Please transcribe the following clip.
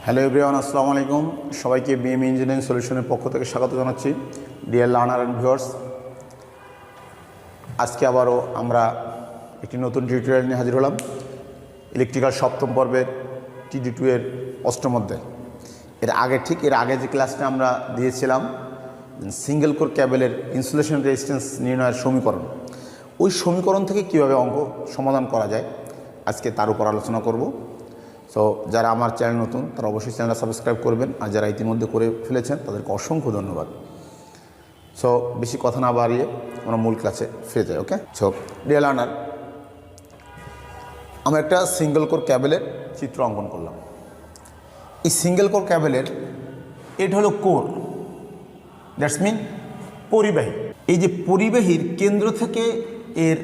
Hello everyone, আসসালামু আলাইকুম। সবাইকে বিএম ইঞ্জিনিয়ারিং সলিউশনের পক্ষ থেকে স্বাগত জানাচ্ছি। ডিয়ার লার্নার অ্যান্ড ভিউয়ার্স, আজকে আবারও আমরা একটি নতুন টিউটোরিয়াল নিয়ে হাজির হলাম। ইলেকট্রিক্যাল সপ্তম পর্বের TD2 এর অষ্টম অধ্যায়। এর আগে যে ক্লাসটা আমরা দিয়েছিলাম সিঙ্গেল কোর ক্যাবেলের ইনসুলেশন রেজিস্ট্যান্স নির্ণয়ের সমীকরণ, ওই সমীকরণ থেকে কীভাবে অঙ্ক সমাধান করা যায় আজকে তার উপর আলোচনা করব। সো যারা আমার চ্যানেল নতুন তারা অবশ্যই চ্যানেলটা সাবস্ক্রাইব করবেন, আর যারা ইতিমধ্যে করে ফেলেছেন তাদেরকে অসংখ্য ধন্যবাদ। সো বেশি কথা না বাড়িয়ে আমরা মূল ক্লাসে ফিরে যাই। ওকে, সো ডিয়ার লার্নার, আমরা একটা সিঙ্গেল কোর ক্যাবেলের চিত্র অঙ্কন করলাম। এই সিঙ্গেল কোর ক্যাবেলের এটা হলো কোর, দ্যাটস মিন পরিবাহী। এই যে পরিবাহীর কেন্দ্র থেকে এর